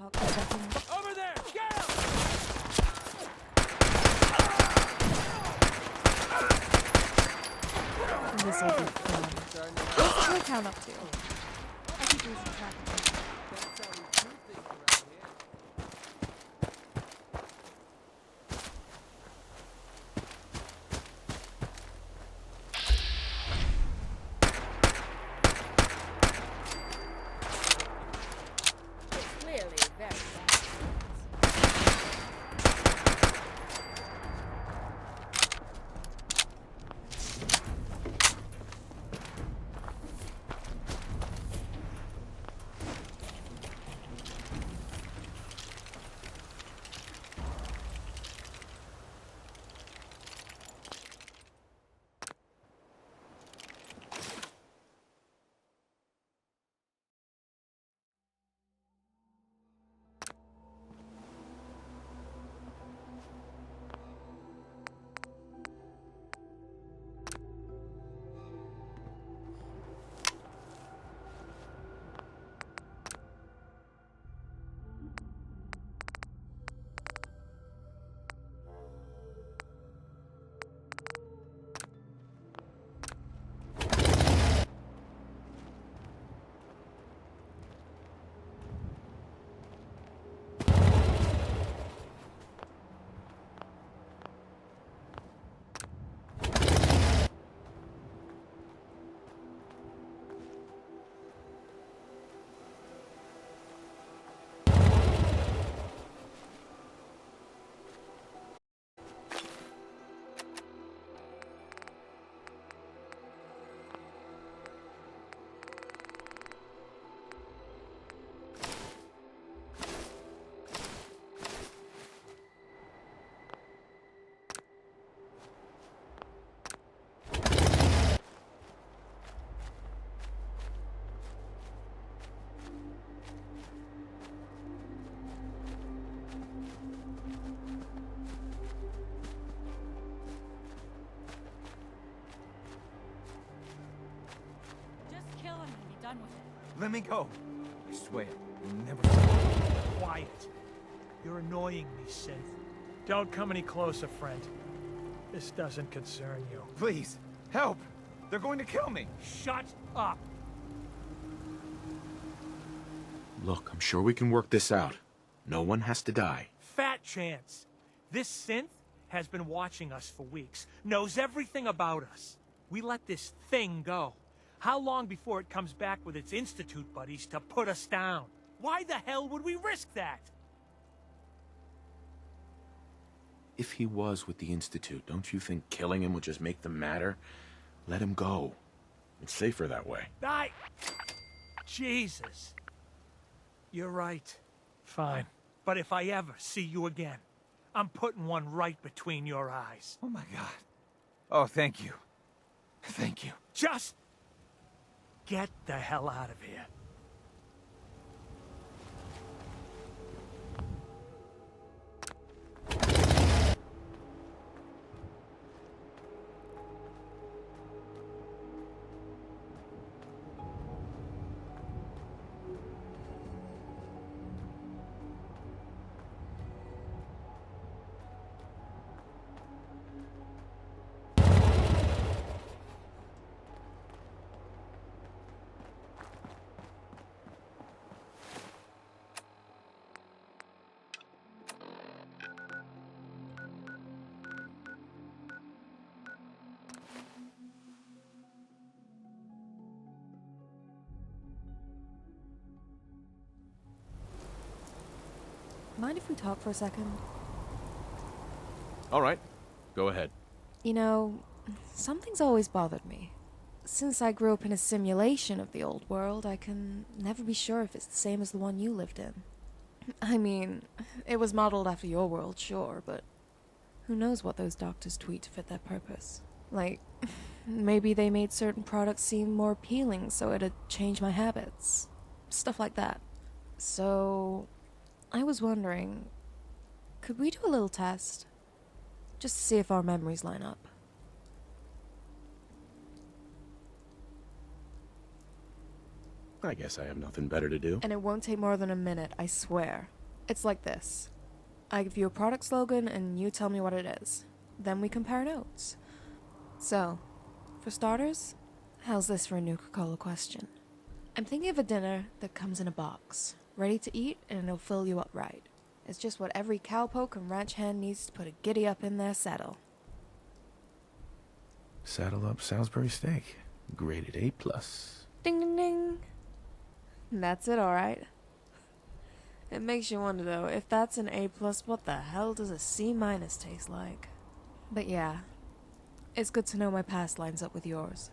talk for a second? Over there! Get him! This'll be fun. What's your town up to? I keep losing track of it. That's how we do things around here. It's clearly very bad. Just kill him and be done with it. Let me go. I swear, you'll never. Quiet. You're annoying me, Synth. Don't come any closer, friend. This doesn't concern you. Please, help! They're going to kill me! Shut up! Look, I'm sure we can work this out. No one has to die. Fat chance. This Synth has been watching us for weeks, knows everything about us. We let this thing go. How long before it comes back with its Institute buddies to put us down? Why the hell would we risk that? If he was with the Institute, don't you think killing him would just make them madder? Let him go. It's safer that way. Jesus. You're right. Fine. But if I ever see you again, I'm putting one right between your eyes. Oh my god. Oh, thank you. Thank you. Just get the hell out of here. Mind if we talk for a second? All right. Go ahead. You know, something's always bothered me. Since I grew up in a simulation of the old world, I can never be sure if it's the same as the one you lived in. I mean, it was modeled after your world, sure, but who knows what those doctors tweak to fit their purpose. Like, maybe they made certain products seem more appealing so it'd change my habits. Stuff like that. So, I was wondering, could we do a little test? Just to see if our memories line up. I guess I have nothing better to do. And it won't take more than a minute, I swear. It's like this. I give you a product slogan and you tell me what it is. Then we compare notes. So, for starters, how's this for a Nuka-Cola question? I'm thinking of a dinner that comes in a box, ready to eat and it'll fill you up right. It's just what every cowpoke and ranch hand needs to put a giddy up in their saddle. Saddle up Salisbury steak. Graded A+. Ding ding ding. That's it, alright. It makes you wonder though, if that's an A+, what the hell does a C- taste like? But yeah, it's good to know my past lines up with yours.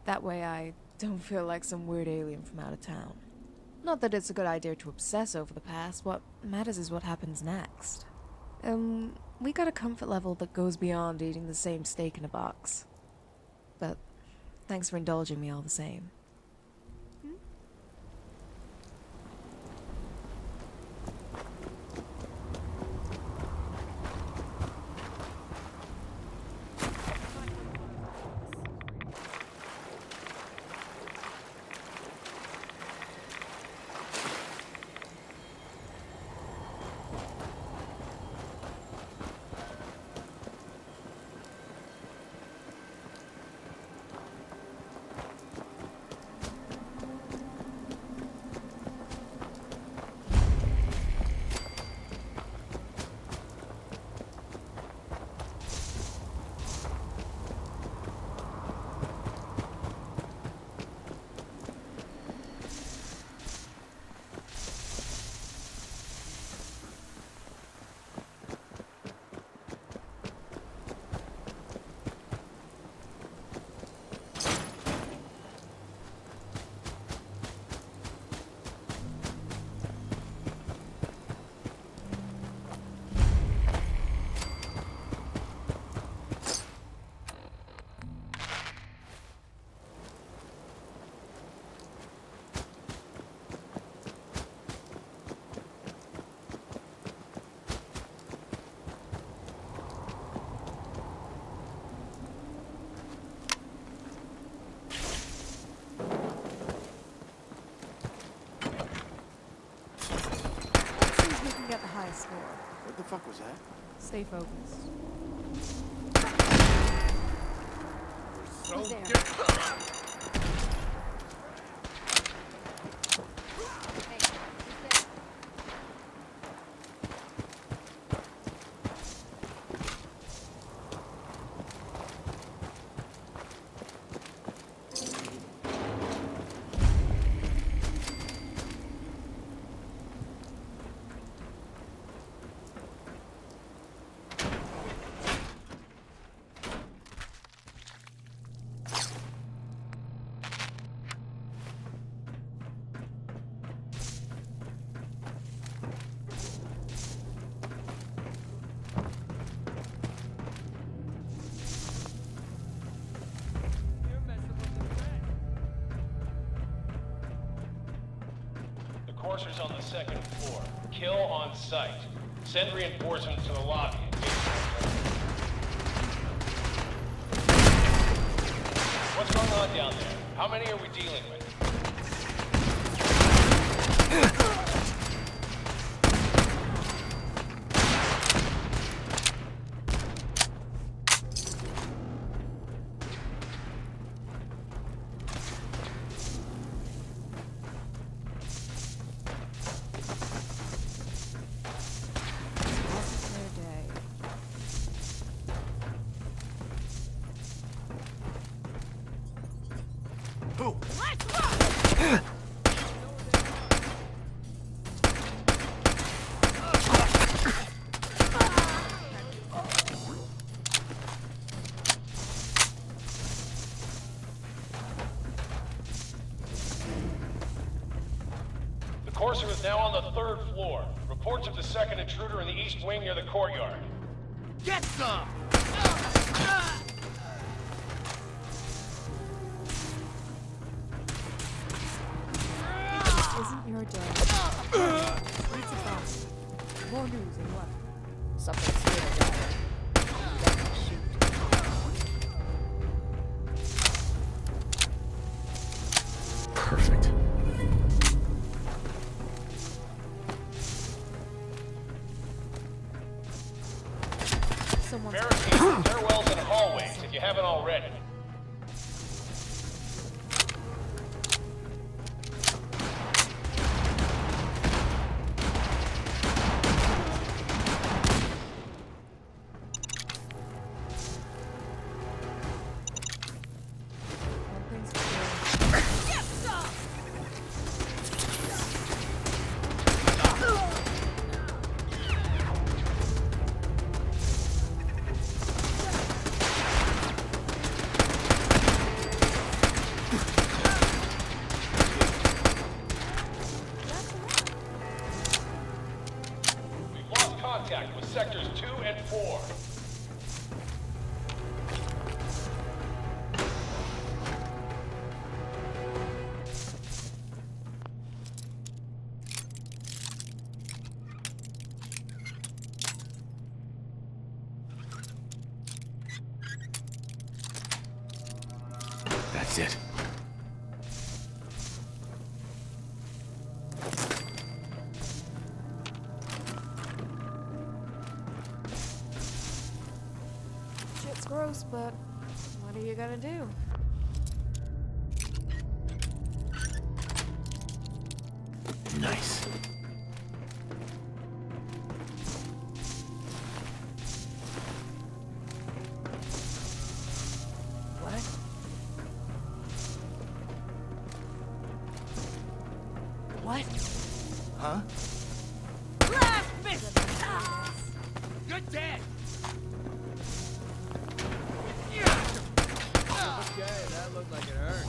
That way I don't feel like some weird alien from out of town. Not that it's a good idea to obsess over the past, what matters is what happens next. We got a comfort level that goes beyond eating the same steak in a box. But thanks for indulging me all the same. Get the highest score. What the fuck was that? Stay focused. So Who's there? Hey, who's there? The courser's on the second floor. Kill on sight. Send reinforcements to the lobby. What's going on down there? How many are we dealing with? The courser is now on the third floor. Reports of the second intruder in the east wing near the courtyard. Get some! Isn't your day? It's a boss. More news and what? Something's here, Doctor. Let me shoot. Perfect. someone's... Barricade the stairwells and hallways if you haven't already. One thing's for sure. We've lost contact with sectors 2 and 4. That's it. Shit's gross, but what are you gonna do? Nice. What? What? Huh? You're dead! Okay, that looked like it hurt.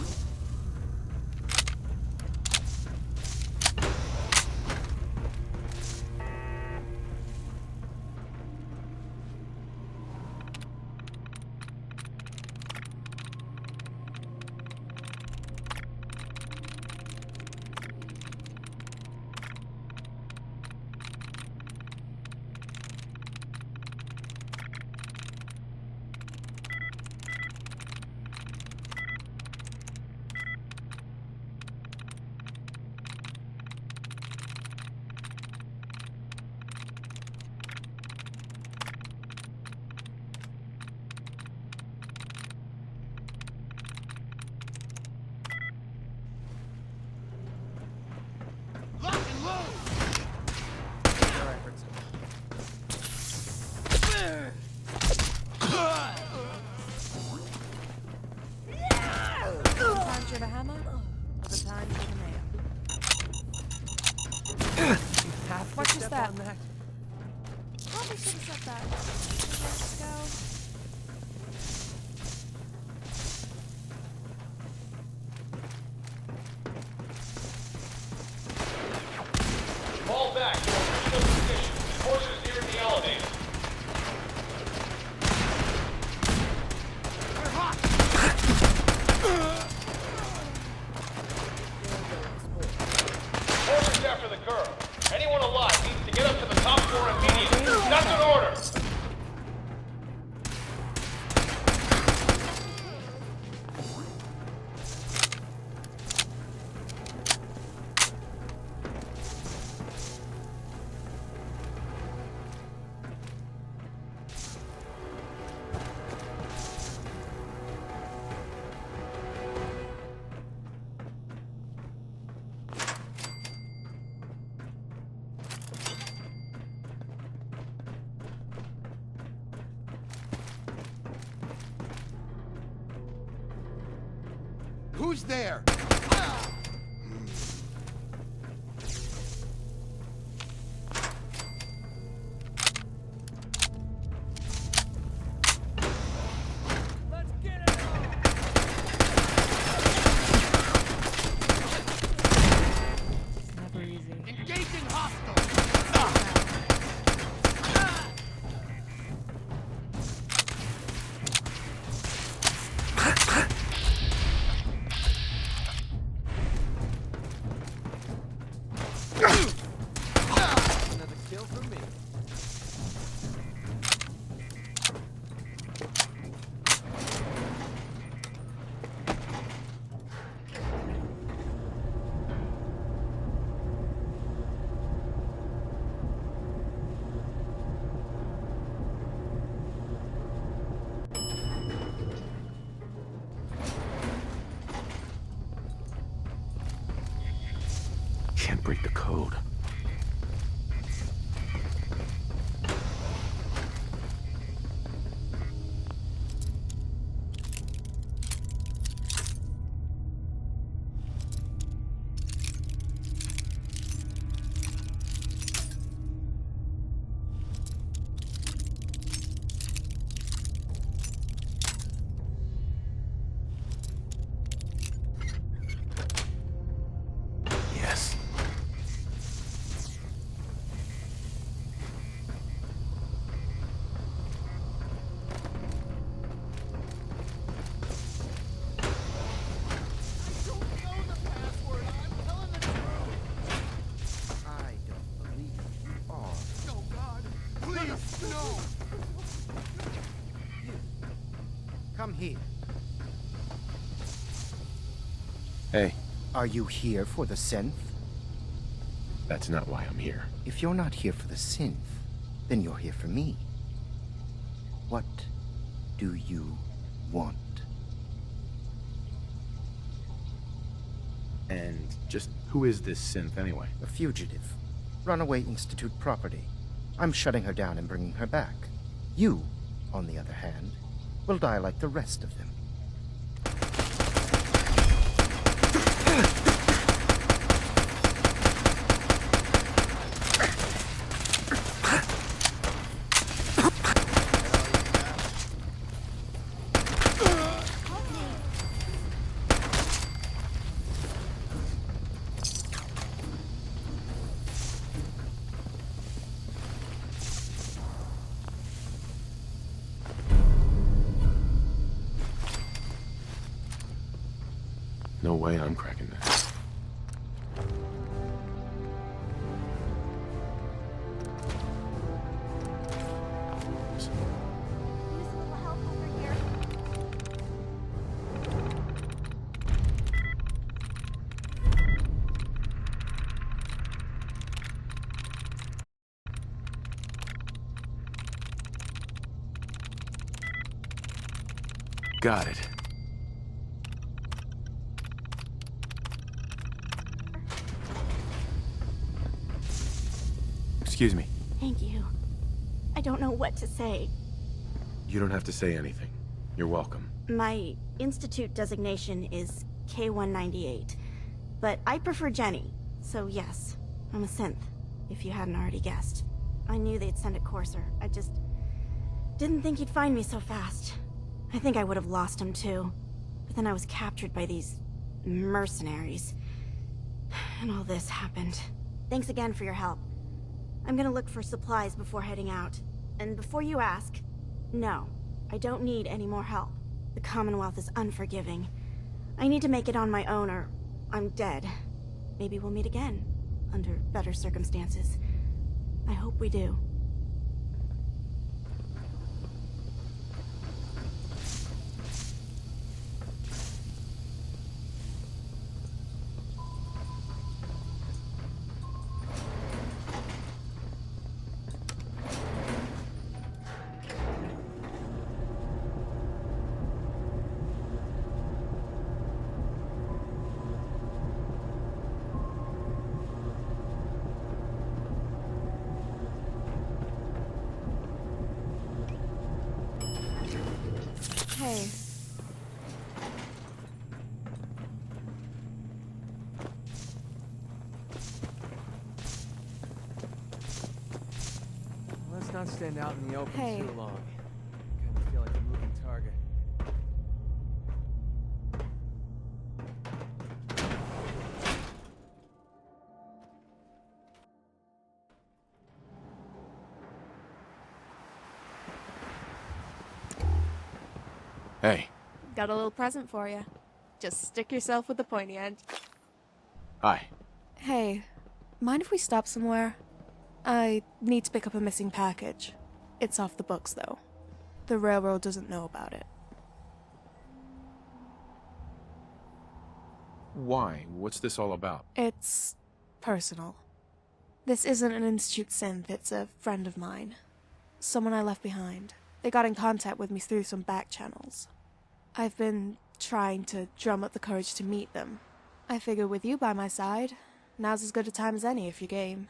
Time for the hammer, or the time for the nail? What is that? Probably should have said that. Let's go. Fall back to original position. Forces near the elevator. Forces after the girl. Anyone alive needs to get up to the top floor immediately. That's an order. Who's there? Let's get it on! It's never easy. Engaging hostile! Another kill for me. can't break the code. Yes. I don't believe you are. No, God! Please, no! Come here. Hey, Are you here for the synth? that's not why I'm here. If you're not here for the synth, then you're here for me. What do you want? And just who is this synth anyway? A fugitive. Runaway Institute property. I'm shutting her down and bringing her back. You, on the other hand, will die like the rest of them. No way I'm cracking that. Use a little help over here. Got it. Excuse me. Thank you. I don't know what to say. You don't have to say anything. You're welcome. My institute designation is K-198, but I prefer Jenny, so yes, I'm a synth, if you hadn't already guessed. I knew they'd send a courser. I just didn't think he'd find me so fast. I think I would have lost him too. But then I was captured by these mercenaries. And all this happened. Thanks again for your help. I'm gonna look for supplies before heading out. And before you ask, no, I don't need any more help. The Commonwealth is unforgiving. I need to make it on my own or I'm dead. Maybe we'll meet again, under better circumstances. I hope we do. Hey. Let's not stand out in the open Hey. too long. Kind of feel like a moving target. Hey. Got a little present for you. Just stick yourself with the pointy end. Hi. Hey, mind if we stop somewhere? I need to pick up a missing package. It's off the books, though. The railroad doesn't know about it. Why? What's this all about? It's personal. This isn't an Institute synth, it's a friend of mine. Someone I left behind. They got in contact with me through some back channels. I've been trying to drum up the courage to meet them. I figure with you by my side, now's as good a time as any if you're game.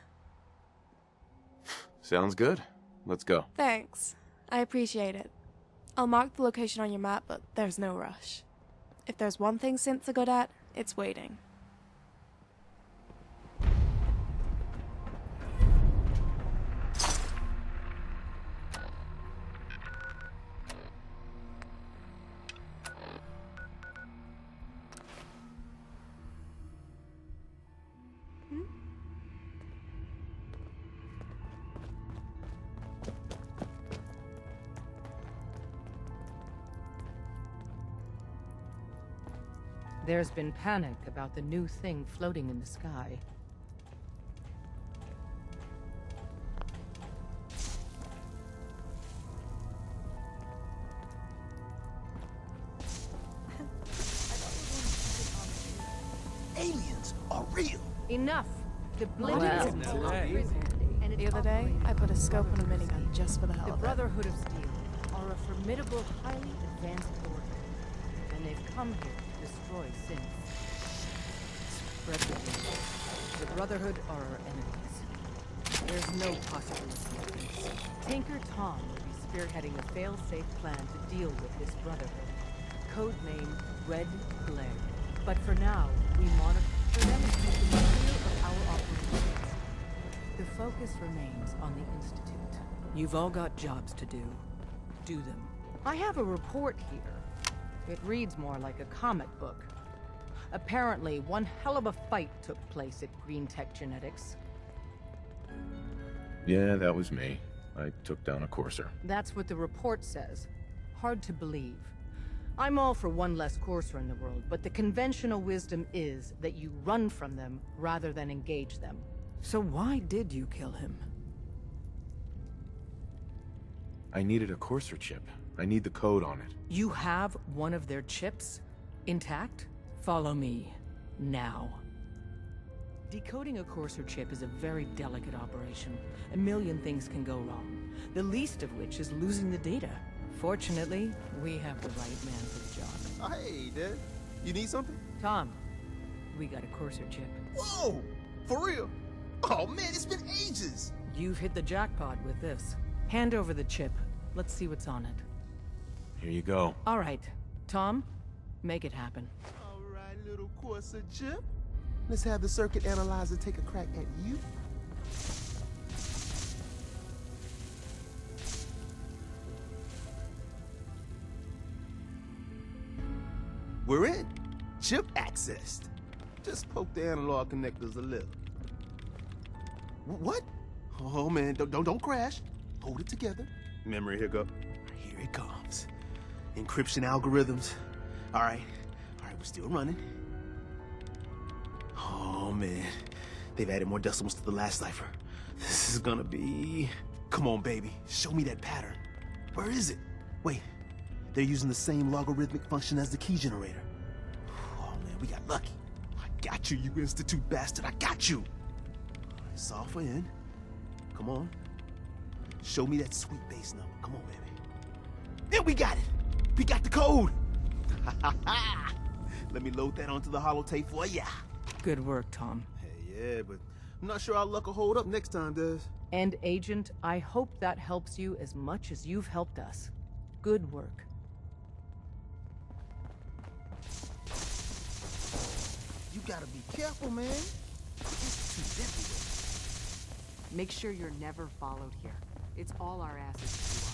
Sounds good. Let's go. Thanks. I appreciate it. I'll mark the location on your map, but there's no rush. If there's one thing synths are good at, it's waiting. There's been panic about the new thing floating in the sky. Aliens are real. Enough! The Well, and the other day, I put a scope on a minigun just for the hell The of it. Brotherhood of Steel are a formidable, highly advanced order, and they've come here to destroy synths. Spread the word. The Brotherhood are our enemies. There's no possibility of peace. Tinker Tom will be spearheading a fail-safe plan to deal with this Brotherhood. Codename Red Glare. But for now, we monitor them to keep the material of our operations. The focus remains on the Institute. You've all got jobs to do. Do them. I have a report here. It reads more like a comic book. Apparently, one hell of a fight took place at Green Tech Genetics. Yeah, that was me. I took down a Courser. That's what the report says. Hard to believe. I'm all for one less Courser in the world, but the conventional wisdom is that you run from them rather than engage them. So why did you kill him? I needed a Courser chip. I need the code on it. You have one of their chips? Intact? Follow me. Now. Decoding a Courser chip is a very delicate operation. A million things can go wrong, the least of which is losing the data. Fortunately, we have the right man for the job. Hey, Dad. You need something? Tom, we got a Courser chip. Whoa! For real? Oh, man, it's been ages. You've hit the jackpot with this. Hand over the chip. Let's see what's on it. Here you go. All right. Tom, make it happen. All right, little Corsa chip. Let's have the circuit analyzer take a crack at you. We're in. Chip accessed. Just poke the analog connectors a little. What? Oh man, don't crash. Hold it together. Memory hiccup. Here it comes. Encryption algorithms. All right, we're still running. Oh man, they've added more decimals to the last cipher. This is gonna be... Come on, baby, show me that pattern. Where is it? Wait, they're using the same logarithmic function as the key generator. Oh man, we got lucky. I got you, you Institute bastard, I got you. All right, software in. Come on. Show me that sweet bass number. Come on, baby. And we got it. We got the code. Let me load that onto the holotape for ya. Good work, Tom. Hey, yeah, but I'm not sure our luck will hold up next time, Des. And Agent, I hope that helps you as much as you've helped us. Good work. You gotta be careful, man. It's too everywhere. Make sure you're never followed here. It's all our asses to us.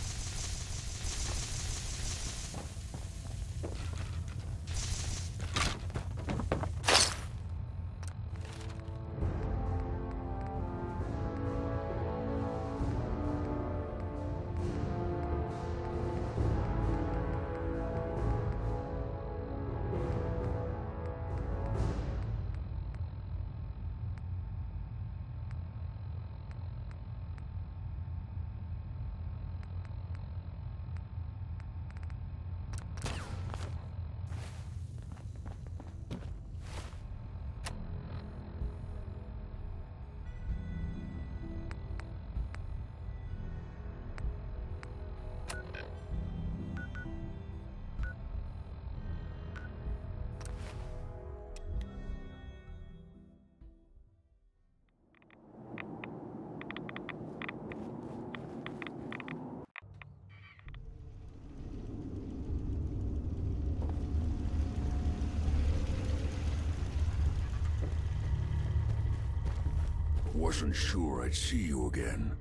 Wasn't sure I'd see you again.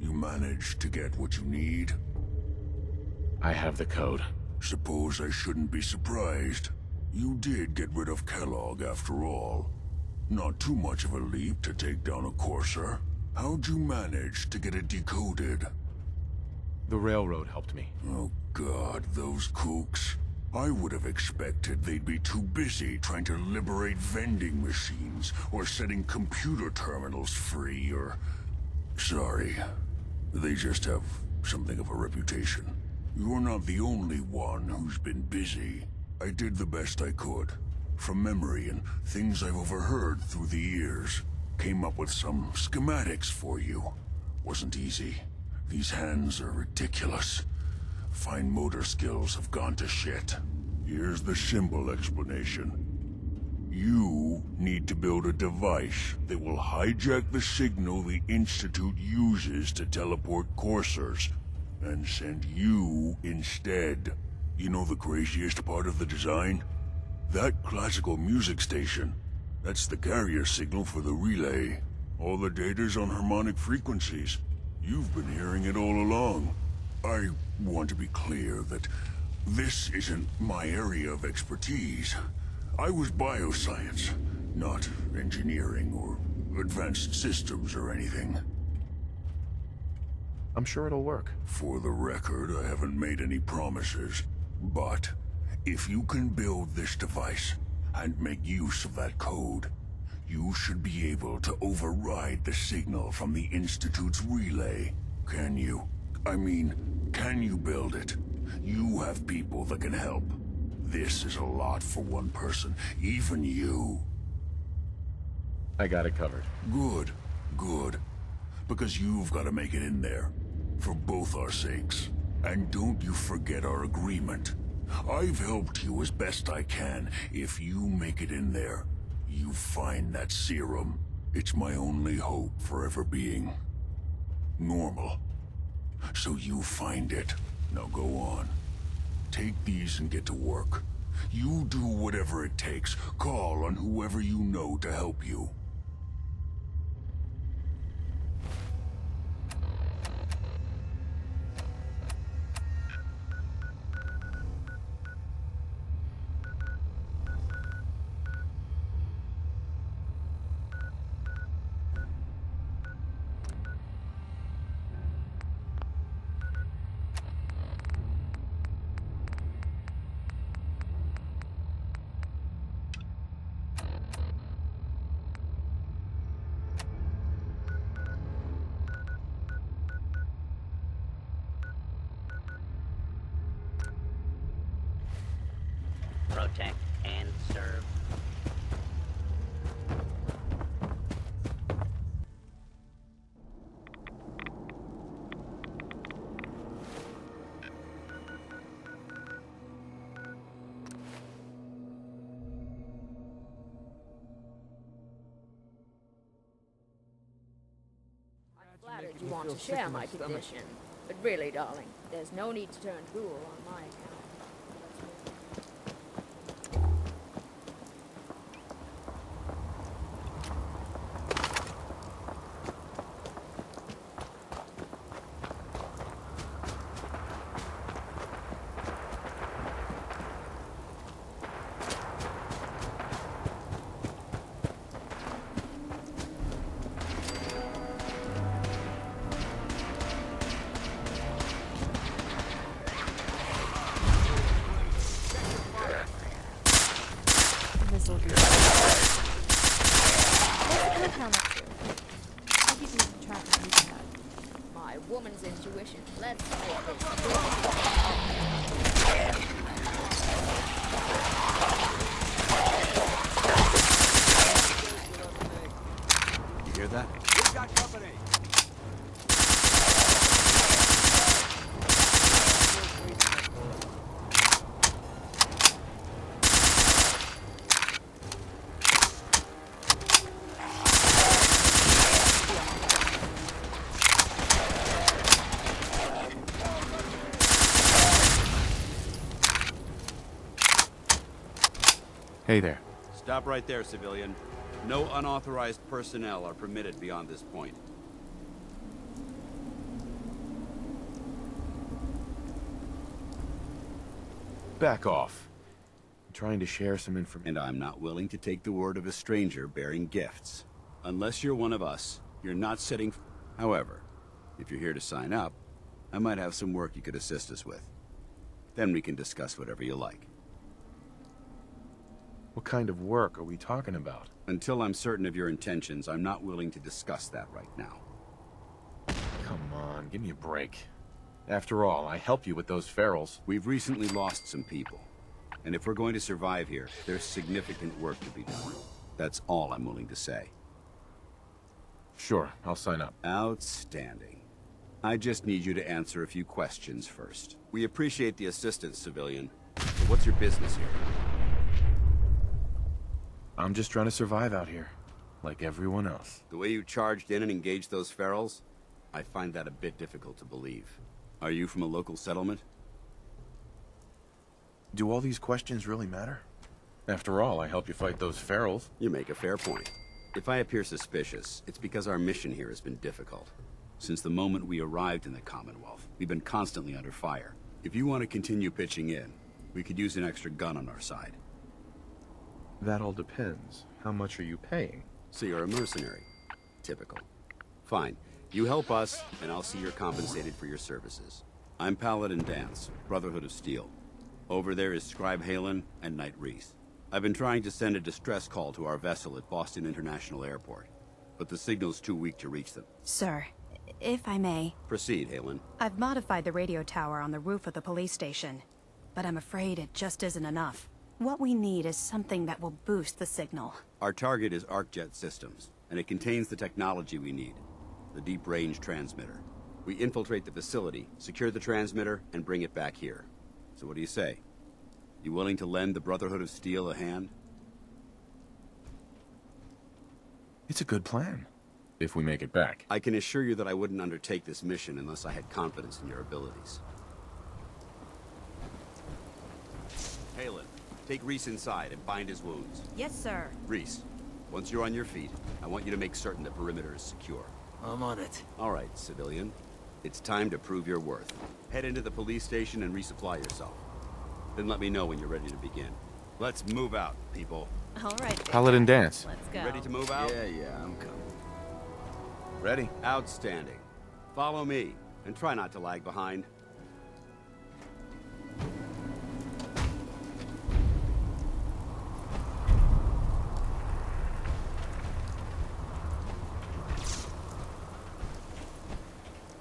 You managed to get what you need? I have the code. Suppose I shouldn't be surprised. You did get rid of Kellogg after all. Not too much of a leap to take down a Courser. How'd you manage to get it decoded? The railroad helped me. Oh God, those kooks. I would have expected they'd be too busy trying to liberate vending machines or setting computer terminals free or... Sorry. They just have something of a reputation. You're not the only one who's been busy. I did the best I could. From memory and things I've overheard through the years. Came up with some schematics for you. Wasn't easy. These hands are ridiculous. Fine motor skills have gone to shit. Here's the simple explanation. You need to build a device that will hijack the signal the Institute uses to teleport coursers, and send you instead. You know the craziest part of the design? That classical music station. That's the carrier signal for the relay. All the data's on harmonic frequencies. You've been hearing it all along. I want to be clear that this isn't my area of expertise. I was bioscience, not engineering or advanced systems or anything. I'm sure it'll work. For the record, I haven't made any promises. But if you can build this device and make use of that code, you should be able to override the signal from the Institute's relay. Can you? I mean, can you build it? You have people that can help. This is a lot for one person, even you. I got it covered. Good, good. Because you've got to make it in there. For both our sakes. And don't you forget our agreement. I've helped you as best I can. If you make it in there, you find that serum. It's my only hope for ever being normal. So you find it. Now go on. Take these and get to work. You do whatever it takes. Call on whoever you know to help you. Protect and serve. Flattered you want to share my condition. But really, darling, there's no need to turn ghoul on my account. This will be. What's the compound up to? I keep losing track of using that. My woman's intuition. Let's make this. You hear that? We've got company. Hey there. Stop right there, civilian. No unauthorized personnel are permitted beyond this point. Back off. I'm trying to share some information. And I'm not willing to take the word of a stranger bearing gifts. Unless you're one of us, you're not setting... However, if you're here to sign up, I might have some work you could assist us with. Then we can discuss whatever you like. What kind of work are we talking about? Until I'm certain of your intentions, I'm not willing to discuss that right now. Come on, give me a break. After all, I help you with those ferals. We've recently lost some people. And if we're going to survive here, there's significant work to be done. That's all I'm willing to say. Sure, I'll sign up. Outstanding. I just need you to answer a few questions first. We appreciate the assistance, civilian. But what's your business here? I'm just trying to survive out here, like everyone else. The way you charged in and engaged those ferals, I find that a bit difficult to believe. Are you from a local settlement? Do all these questions really matter? After all, I help you fight those ferals. You make a fair point. If I appear suspicious, it's because our mission here has been difficult. Since the moment we arrived in the Commonwealth, we've been constantly under fire. If you want to continue pitching in, we could use an extra gun on our side. That all depends. How much are you paying? So you're a mercenary. Typical. Fine. You help us, and I'll see you're compensated for your services. I'm Paladin Danse, Brotherhood of Steel. Over there is Scribe Halen and Knight Reese. I've been trying to send a distress call to our vessel at Boston International Airport, but the signal's too weak to reach them. Sir, if I may. Proceed, Halen. I've modified the radio tower on the roof of the police station, but I'm afraid it just isn't enough. What we need is something that will boost the signal. Our target is ArcJet Systems, and it contains the technology we need. The deep-range transmitter. We infiltrate the facility, secure the transmitter, and bring it back here. So what do you say? You willing to lend the Brotherhood of Steel a hand? It's a good plan. If we make it back. I can assure you that I wouldn't undertake this mission unless I had confidence in your abilities. Halen, take Reese inside and bind his wounds. Yes, sir. Reese, once you're on your feet, I want you to make certain the perimeter is secure. I'm on it. All right, civilian. It's time to prove your worth. Head into the police station and resupply yourself. Then let me know when you're ready to begin. Let's move out, people. All right. Paladin Danse. Let's go. Ready to move out? Yeah, I'm coming. Ready? Outstanding. Follow me, and try not to lag behind.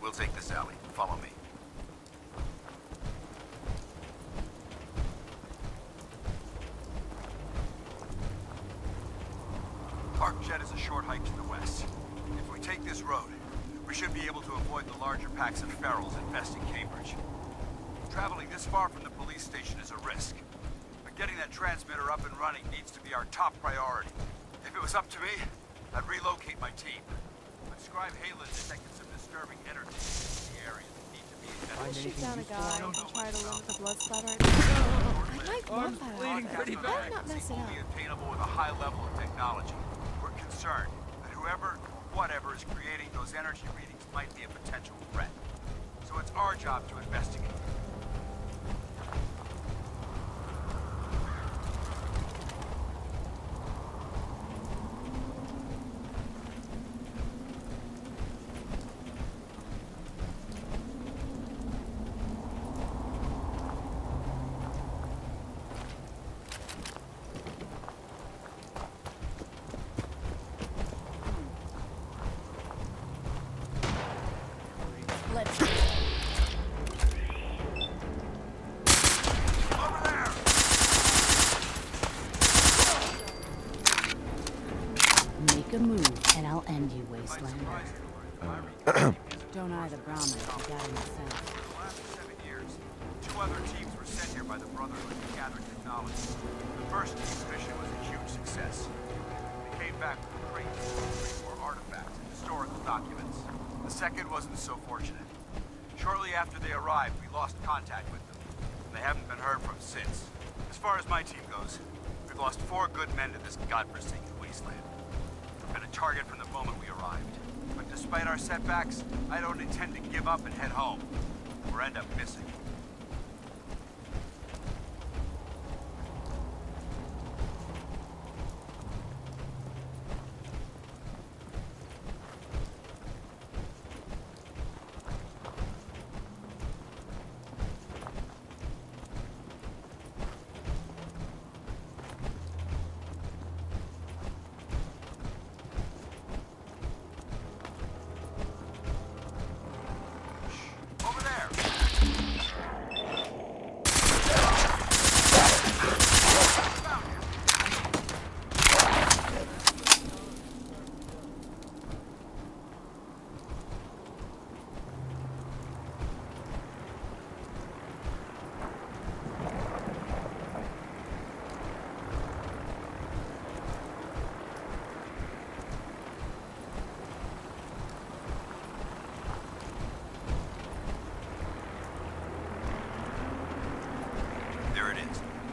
We'll take this alley. Follow me. ArcJet is a short hike to the west. If we take this road, we should be able to avoid the larger packs of ferals infesting Cambridge. Traveling this far from the police station is a risk, but getting that transmitter up and running needs to be our top priority. If it was up to me, I'd relocate my team. But Scribe Halen detected some disturbing energy in the area that need to be We'll investigated. shoot down a guy and try to limit the blood splatter. I might want that outfit. Better not mess it up. Only attainable with a high level of technology. We're concerned that whoever, whatever is creating those energy readings might be a potential threat. So it's our job to investigate. Let's Make a move, and I'll end you, Wastelander. Don't eye the Brahmin, you got any sense. For the last 7 years, 2 other teams were sent here by the Brotherhood to gather technology. The first team's mission was a huge success. They came back with a crate full of 3 more artifacts and historical documents. The second wasn't so fortunate. Shortly after they arrived, we lost contact with them, and they haven't been heard from since. As far as my team goes, we've lost 4 good men to this godforsaken wasteland. We've been a target from the moment we arrived. But despite our setbacks, I don't intend to give up and head home, or end up missing.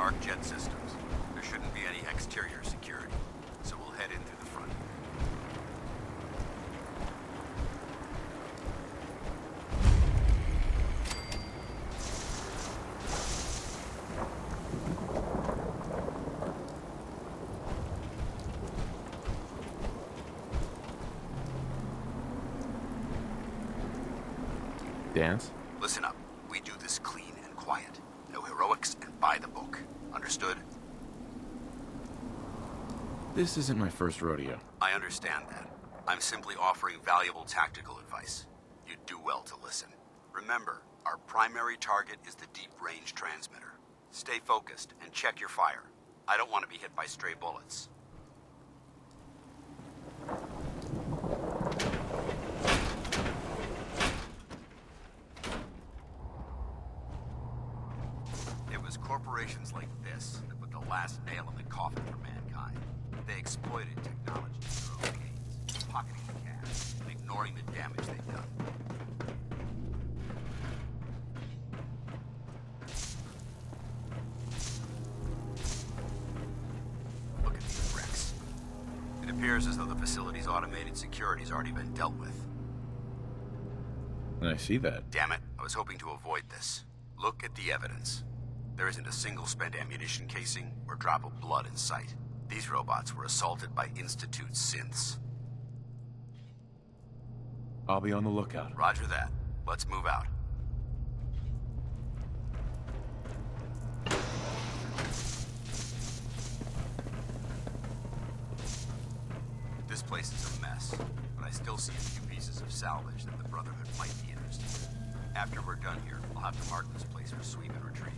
Arc jet systems. There shouldn't be any exterior security, so we'll head in through the front. Dance? Listen up. We do this clean and quiet. No heroics and by the book. Understood? This isn't my first rodeo. I understand that. I'm simply offering valuable tactical advice. You'd do well to listen. Remember, our primary target is the deep-range transmitter. Stay focused and check your fire. I don't want to be hit by stray bullets. It was corporations like this that put the last nail in the coffin for mankind. They exploited technology for their own gains, pocketing the cash and ignoring the damage they've done. Look at these wrecks. It appears as though the facility's automated security's already been dealt with. I see that. Damn it, I was hoping to avoid this. Look at the evidence. There isn't a single spent ammunition casing or drop of blood in sight. These robots were assaulted by Institute synths. I'll be on the lookout. Roger that. Let's move out. This place is a mess, but I still see a few pieces of salvage that the Brotherhood might be interested in. After we're done here, I'll have to mark this place for sweep and retrieve.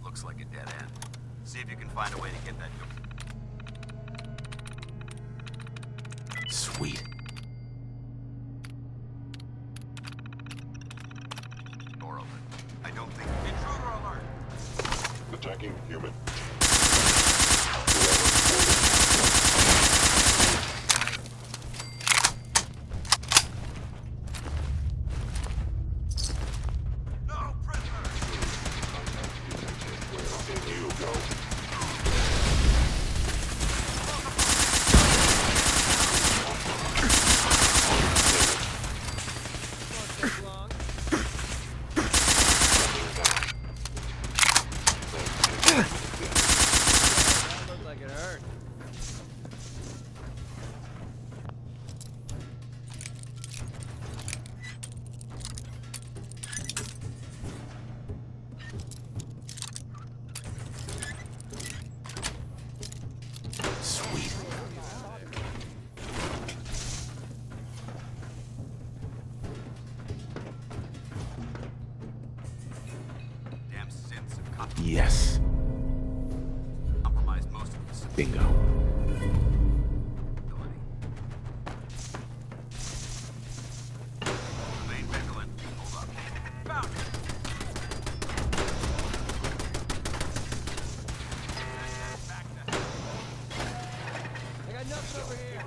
Looks like a dead end. See if you can find a way to get that door. Sweet. Door open. I don't think... Intruder alert! Attacking human. Yes. Compromise most of this. Bingo. Remain vigilant. Hold up. Found it. I got nuts over here.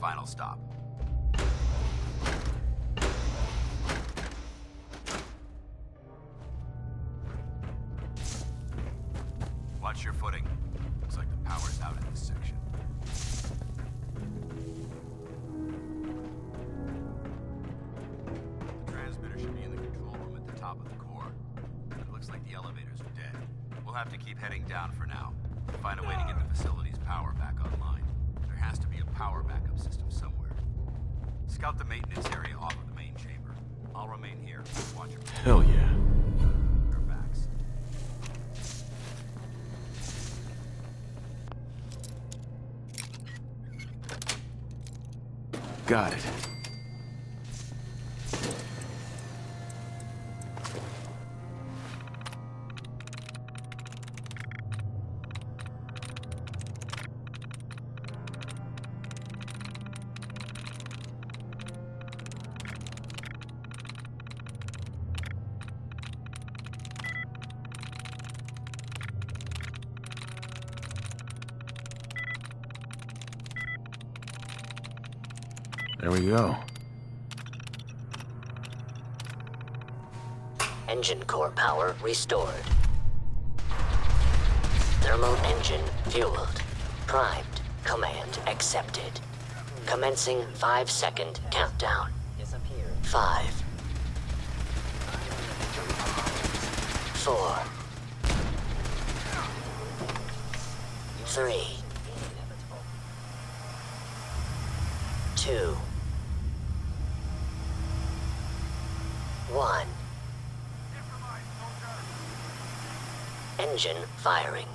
final stop. Watch your footing. Looks like the power's out in this section. The transmitter should be in the control room at the top of the core. It looks like the elevators are dead. We'll have to keep heading down for now. Find a way to get the facility's power back online. There has to be a power backup system somewhere. Scout the maintenance area off of the main chamber. I'll remain here. Watch your Hell yeah. Your backs. Got it. There we go. Engine core power restored. Thermal engine fueled. Primed. Command accepted. Commencing 5-second countdown. 5. 4. 3. 2. 1. Engine firing.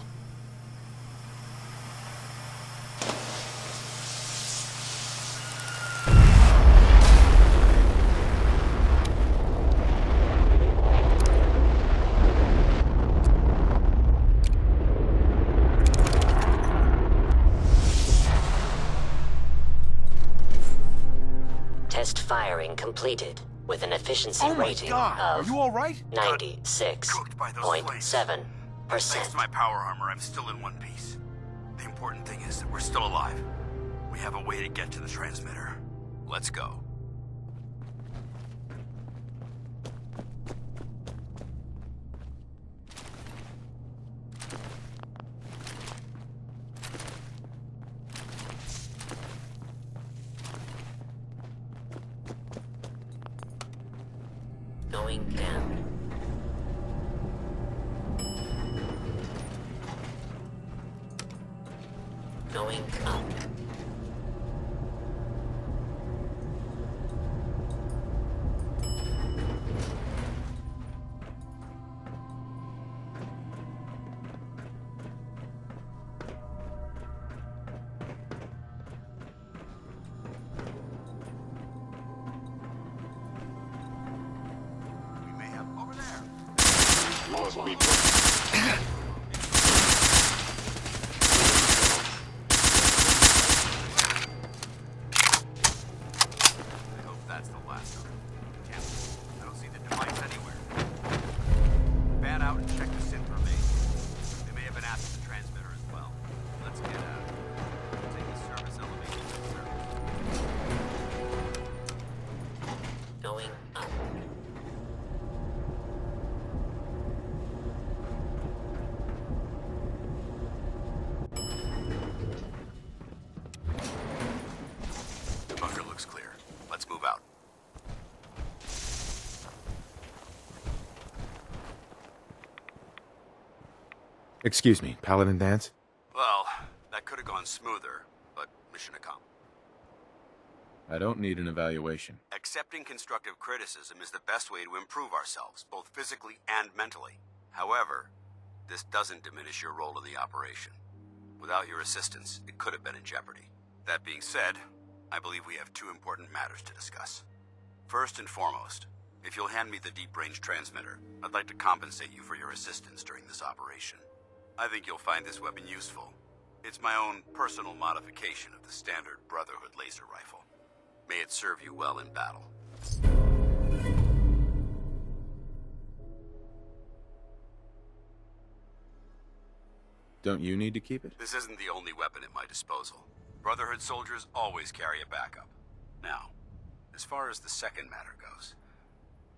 Test firing completed with an efficiency rating God, of are you all right? 96.7%. Thanks to my power armor, I'm still in one piece. The important thing is that we're still alive. We have a way to get to the transmitter. Let's go. Going down. Going up. We may have over there. I hope that's the last of it. Damn, I don't see the device anywhere. Fan out and check the synth remains. They may have been after the transmitter as well. Let's get out. Take the service elevator to service. Going up. The bunker looks clear. Let's move out. Excuse me, Paladin Dance? Well, that could have gone smoother, but mission accomplished. I don't need an evaluation. Accepting constructive criticism is the best way to improve ourselves, both physically and mentally. However, this doesn't diminish your role in the operation. Without your assistance, it could have been in jeopardy. That being said, I believe we have two important matters to discuss. First and foremost, if you'll hand me the deep-range transmitter, I'd like to compensate you for your assistance during this operation. I think you'll find this weapon useful. It's my own personal modification of the standard Brotherhood laser rifle. May it serve you well in battle. Don't you need to keep it? This isn't the only weapon at my disposal. Brotherhood soldiers always carry a backup. Now, as far as the second matter goes,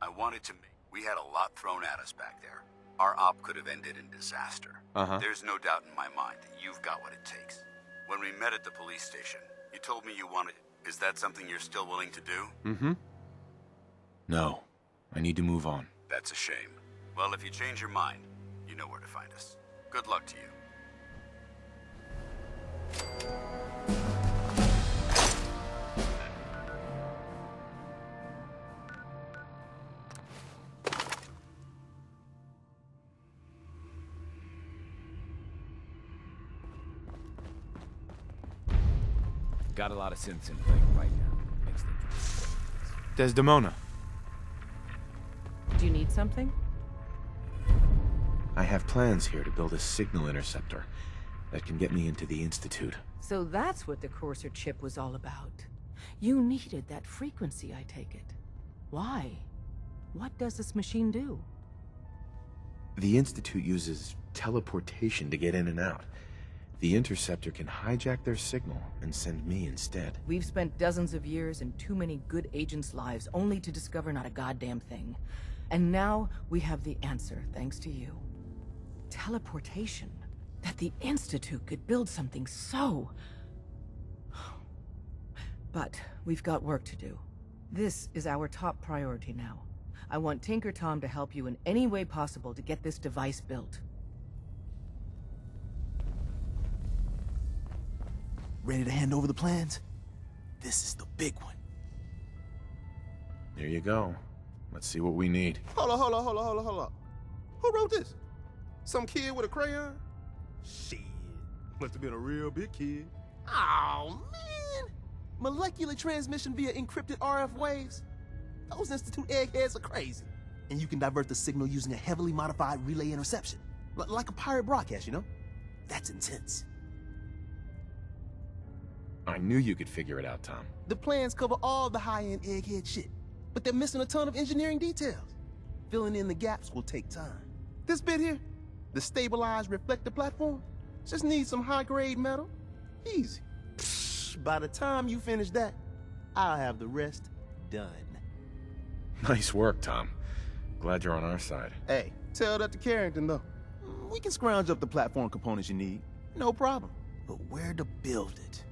I wanted to make... We had a lot thrown at us back there. Our op could have ended in disaster. There's no doubt in my mind that you've got what it takes. When we met at the police station, you told me you wanted... Is that something you're still willing to do? No. I need to move on. That's a shame. Well, if you change your mind, you know where to find us. Good luck to you. Got a lot of synths in play right now. Makes things Desdemona. Do you need something? I have plans here to build a signal interceptor that can get me into the Institute. So that's what the Courser chip was all about. You needed that frequency, I take it. Why? What does this machine do? The Institute uses teleportation to get in and out. The interceptor can hijack their signal and send me instead. We've spent dozens of years and too many good agents' lives only to discover not a goddamn thing. And now we have the answer, thanks to you. Teleportation. That the Institute could build something so... But we've got work to do. This is our top priority now. I want Tinker Tom to help you in any way possible to get this device built. Ready to hand over the plans? This is the big one. There you go. Let's see what we need. Hold on. Who wrote this? Some kid with a crayon? Shit. Must have been a real big kid. Oh, man. Molecular transmission via encrypted RF waves? Those Institute eggheads are crazy. And you can divert the signal using a heavily modified relay interception. Like a pirate broadcast, you know? That's intense. I knew you could figure it out, Tom. The plans cover all the high-end egghead shit, but they're missing a ton of engineering details. Filling in the gaps will take time. This bit here, the stabilized reflector platform, just needs some high-grade metal. Easy. Psh, by the time you finish that, I'll have the rest done. Nice work, Tom. Glad you're on our side. Hey, tell that to Carrington, though. We can scrounge up the platform components you need. No problem. But where to build it?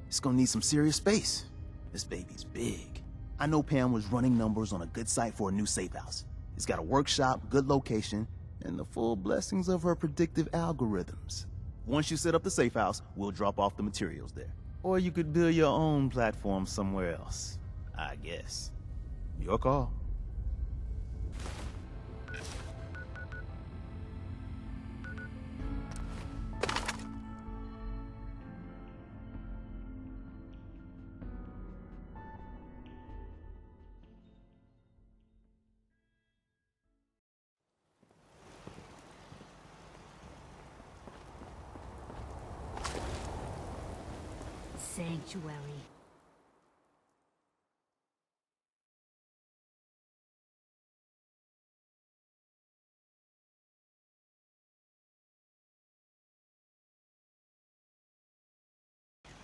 It's gonna need some serious space. This baby's big. I know Pam was running numbers on a good site for a new safe house. It's got a workshop, good location, and the full blessings of her predictive algorithms. Once you set up the safe house, we'll drop off the materials there. Or you could build your own platform somewhere else, I guess. Your call. Sanctuary.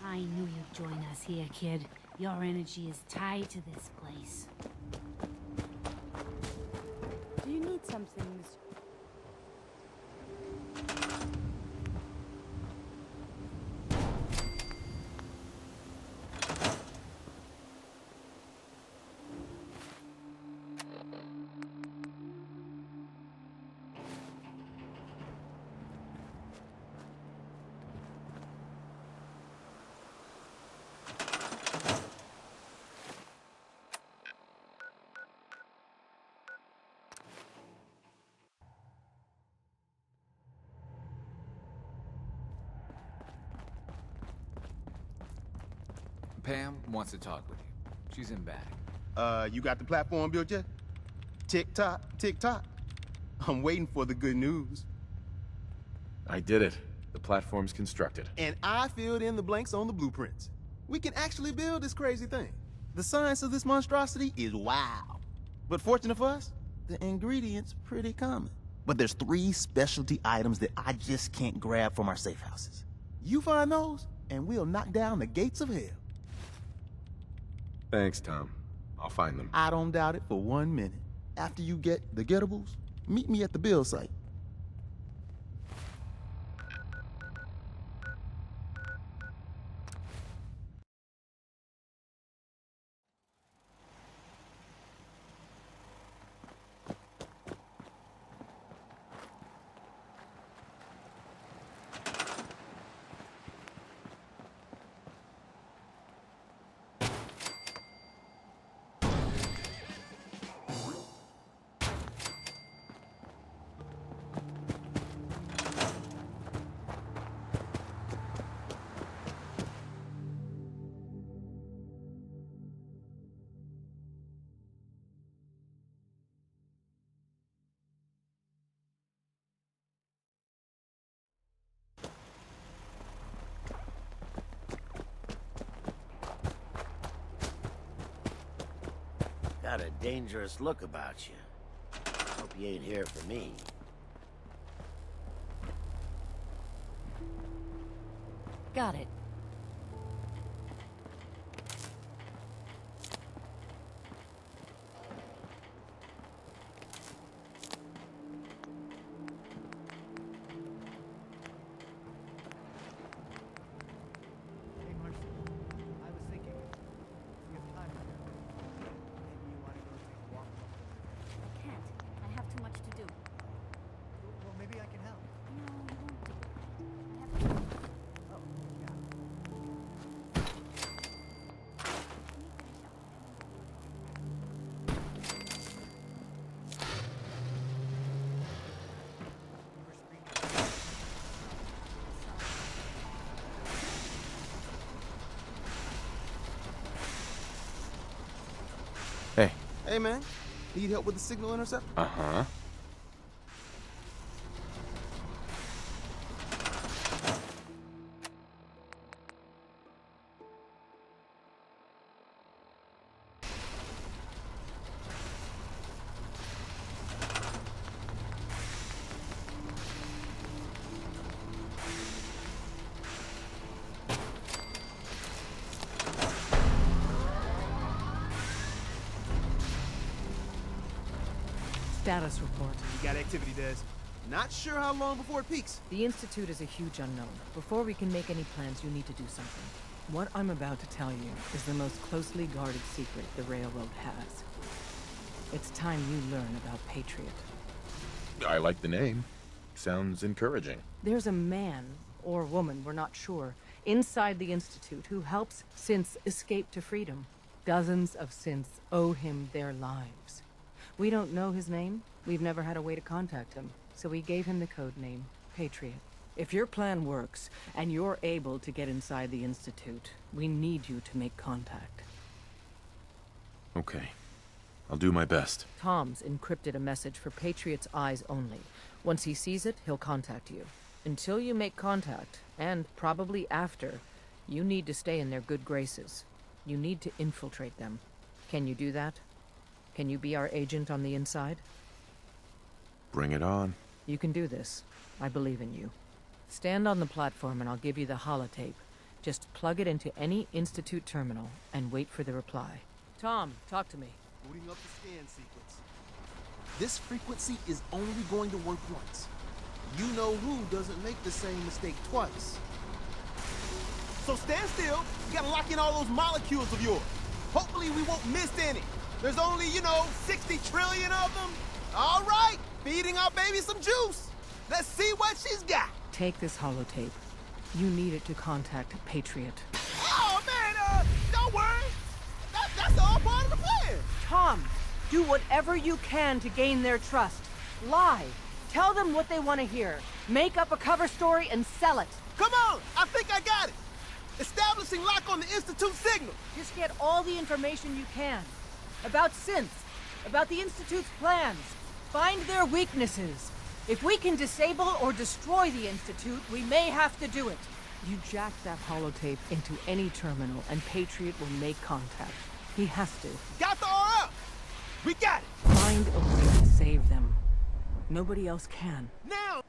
I knew you'd join us here, kid. Your energy is tied to this place. Do you need something, Mr. Pam wants to talk with you. She's in back. You got the platform built yet? Tick-tock, tick-tock. I'm waiting for the good news. I did it. The platform's constructed. And I filled in the blanks on the blueprints. We can actually build this crazy thing. The science of this monstrosity is wow. But fortunate for us, the ingredients pretty common. But there's 3 specialty items that I just can't grab from our safe houses. You find those, and we'll knock down the gates of hell. Thanks, Tom. I'll find them. I don't doubt it for 1 minute. After you get the getables, meet me at the build site. Got a dangerous look about you. Hope you ain't here for me. Got it. Hey. Hey, man. Need help with the signal interceptor? Uh-huh. Status report. You got activity, Des. Not sure how long before it peaks. The Institute is a huge unknown. Before we can make any plans, you need to do something. What I'm about to tell you is the most closely guarded secret the Railroad has. It's time you learn about Patriot. I like the name. Sounds encouraging. There's a man, or woman, we're not sure, inside the Institute who helps synths escape to freedom. Dozens of synths owe him their lives. We don't know his name. We've never had a way to contact him, so we gave him the code name, Patriot. If your plan works, and you're able to get inside the Institute, we need you to make contact. Okay. I'll do my best. Tom's encrypted a message for Patriot's eyes only. Once he sees it, he'll contact you. Until you make contact, and probably after, you need to stay in their good graces. You need to infiltrate them. Can you do that? Can you be our agent on the inside? Bring it on. You can do this. I believe in you. Stand on the platform and I'll give you the holotape. Just plug it into any Institute terminal and wait for the reply. Tom, talk to me. Booting up the scan sequence. This frequency is only going to work once. You know who doesn't make the same mistake twice. So stand still. You gotta lock in all those molecules of yours. Hopefully we won't miss any. There's only, 60 trillion of them. All right, feeding our baby some juice. Let's see what she's got. Take this holotape. You need it to contact Patriot. Oh, man, don't worry. That's all part of the plan. Tom, do whatever you can to gain their trust. Lie. Tell them what they want to hear. Make up a cover story and sell it. Come on, I think I got it. Establishing lock on the Institute signal. Just get all the information you can. About synths, about the Institute's plans. Find their weaknesses. If we can disable or destroy the Institute, we may have to do it. You jack that holotape into any terminal and Patriot will make contact. He has to. Got the RL! We got it! Find a way to save them. Nobody else can. Now!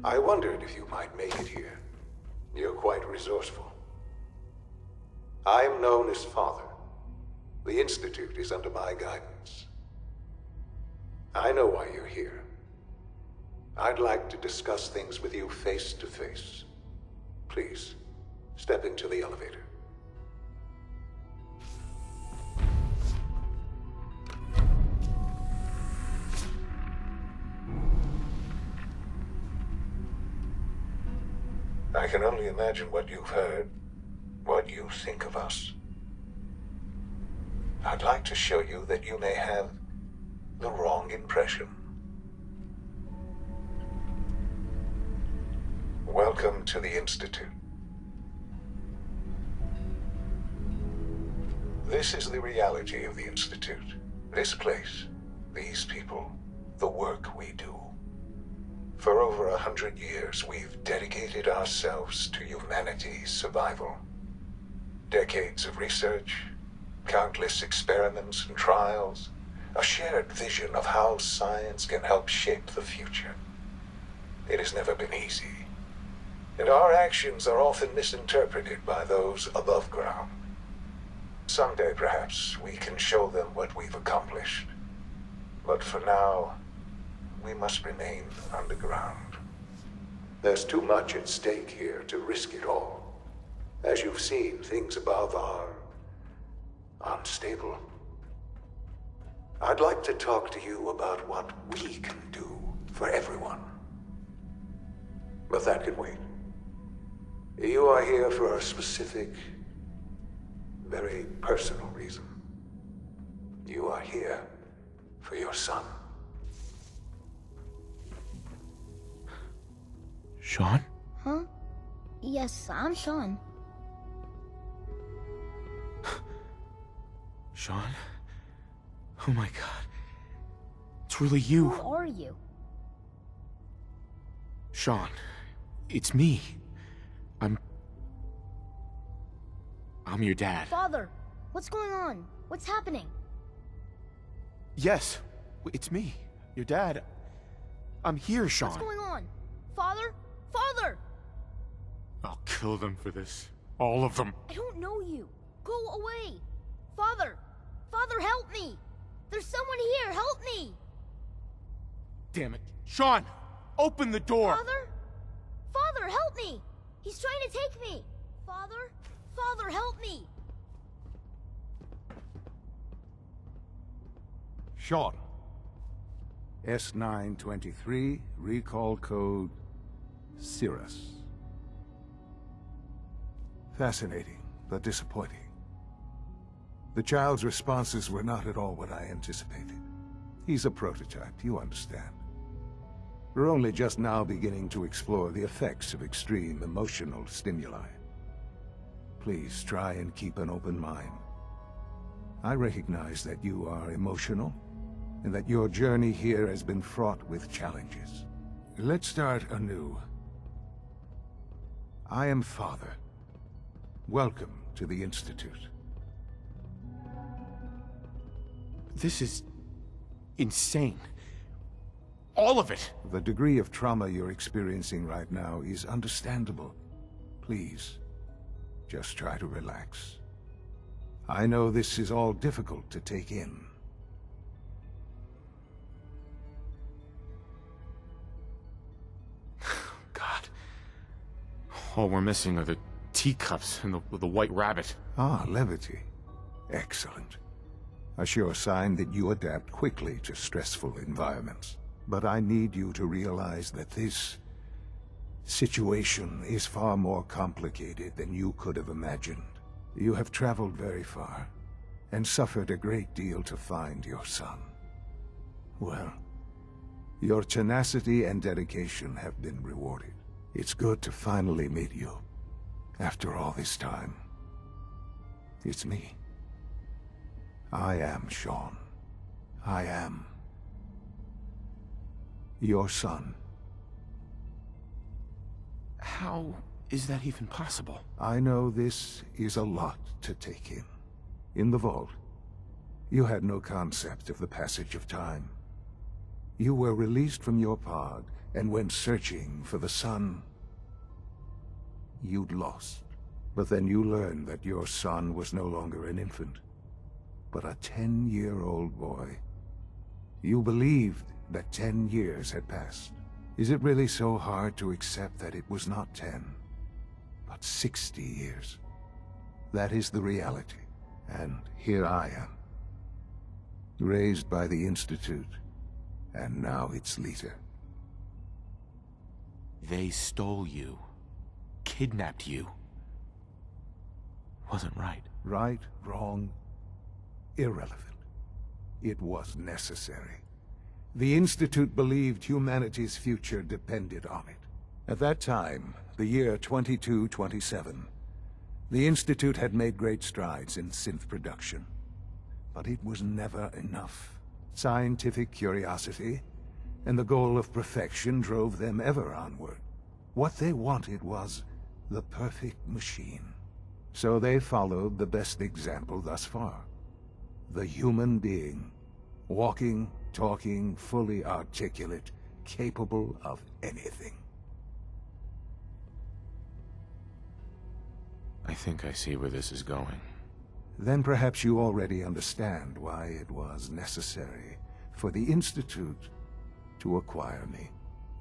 I wondered if you might make it here. You're quite resourceful. I am known as Father. The Institute is under my guidance. I know why you're here. I'd like to discuss things with you face to face. Please, step into the elevator. I can only imagine what you've heard, what you think of us. I'd like to show you that you may have the wrong impression. Welcome to the Institute. This is the reality of the Institute. This place, these people, the work we do. For over 100 years, we've dedicated ourselves to humanity's survival. Decades of research, countless experiments and trials, a shared vision of how science can help shape the future. It has never been easy, and our actions are often misinterpreted by those above ground. Someday, perhaps, we can show them what we've accomplished. But for now, we must remain underground. There's too much at stake here to risk it all. As you've seen, things above are unstable. I'd like to talk to you about what we can do for everyone. But that can wait. You are here for a specific, very personal reason. You are here for your son. Sean? Huh? Yes, I'm Sean. Sean? Oh my god. It's really you. Who are you? Sean, it's me. I'm your dad. Father, what's going on? What's happening? Yes, it's me. Your dad. I'm here, Sean. What's going on? Father? Father! I'll kill them for this. All of them. I don't know you. Go away. Father! Father, help me! There's someone here. Help me! Damn it. Sean! Open the door! Father? Father, help me! He's trying to take me! Father? Father, help me! Sean. S923, recall code Cirrus. Fascinating, but disappointing. The child's responses were not at all what I anticipated. He's a prototype, you understand. We're only just now beginning to explore the effects of extreme emotional stimuli. Please try and keep an open mind. I recognize that you are emotional, and that your journey here has been fraught with challenges. Let's start anew. I am Father. Welcome to the Institute. This is insane. All of it! The degree of trauma you're experiencing right now is understandable. Please, just try to relax. I know this is all difficult to take in. God. All we're missing are the teacups and the white rabbit. Ah, levity. Excellent. A sure sign that you adapt quickly to stressful environments. But I need you to realize that this situation is far more complicated than you could have imagined. You have traveled very far, and suffered a great deal to find your son. Well, your tenacity and dedication have been rewarded. It's good to finally meet you, after all this time. It's me. I am Sean. I am your son. How is that even possible? I know this is a lot to take in. In the vault, you had no concept of the passage of time. You were released from your pod and went searching for the son you'd lost. But then you learned that your son was no longer an infant, but a 10-year-old boy. You believed that 10 years had passed. Is it really so hard to accept that it was not 10, but 60 years? That is the reality, and here I am. Raised by the Institute, and now its leader. They stole you. Kidnapped you. Wasn't right. Right, wrong, irrelevant. It was necessary. The Institute believed humanity's future depended on it. At that time, the year 2227, the Institute had made great strides in synth production. But it was never enough. Scientific curiosity and the goal of perfection drove them ever onward. What they wanted was the perfect machine. So they followed the best example thus far. The human being. Walking, talking, fully articulate, capable of anything. I think I see where this is going. Then perhaps you already understand why it was necessary for the Institute to acquire me.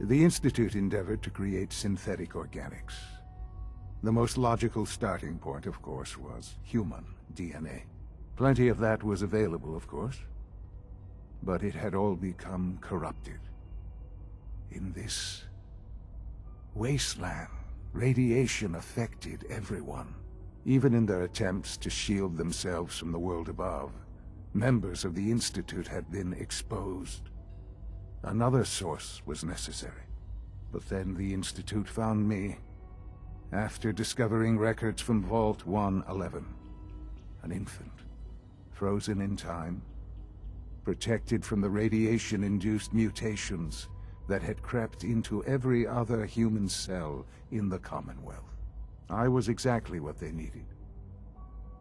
The Institute endeavored to create synthetic organics. The most logical starting point, of course, was human DNA. Plenty of that was available, of course, but it had all become corrupted. In this wasteland, radiation affected everyone. Even in their attempts to shield themselves from the world above, members of the Institute had been exposed. Another source was necessary. But then the Institute found me, after discovering records from Vault 111. An infant, frozen in time, protected from the radiation-induced mutations that had crept into every other human cell in the Commonwealth. I was exactly what they needed.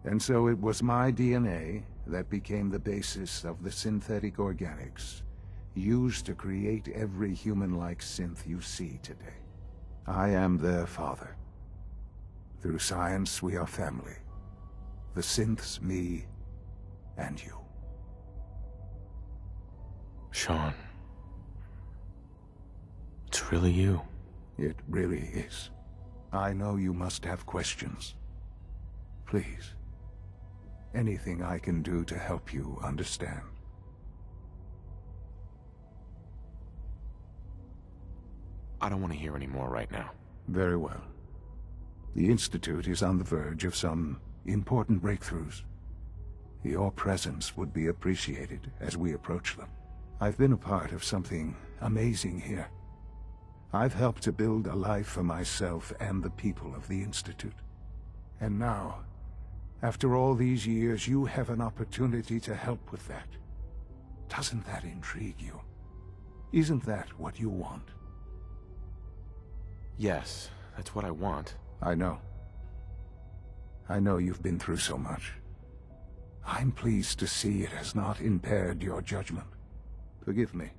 And so it was my DNA that became the basis of the synthetic organics used to create every human-like synth you see today. I am their father. Through science, we are family. The synths, me, and you. Sean. It's really you. It really is. I know you must have questions. Please. Anything I can do to help you understand. I don't want to hear any more right now. Very well. The Institute is on the verge of some important breakthroughs. Your presence would be appreciated as we approach them. I've been a part of something amazing here. I've helped to build a life for myself and the people of the Institute. And now, after all these years, you have an opportunity to help with that. Doesn't that intrigue you? Isn't that what you want? Yes, that's what I want. I know. I know you've been through so much. I'm pleased to see it has not impaired your judgment. Forgive me.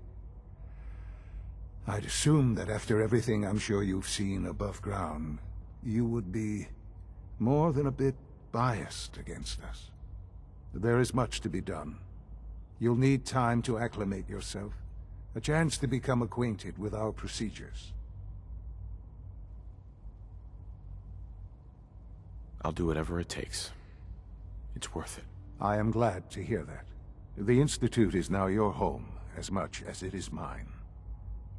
I'd assume that after everything I'm sure you've seen above ground, you would be more than a bit biased against us. There is much to be done. You'll need time to acclimate yourself, a chance to become acquainted with our procedures. I'll do whatever it takes. It's worth it. I am glad to hear that. The Institute is now your home, as much as it is mine.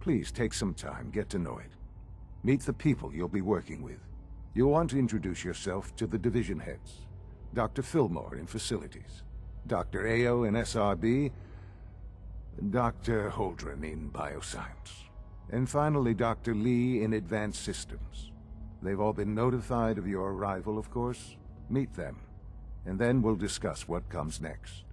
Please take some time, get to know it. Meet the people you'll be working with. You'll want to introduce yourself to the division heads. Dr. Fillmore in Facilities, Dr. Ayo in SRB, Dr. Holdren in Bioscience, and finally Dr. Lee in Advanced Systems. They've all been notified of your arrival, of course. Meet them, and then we'll discuss what comes next.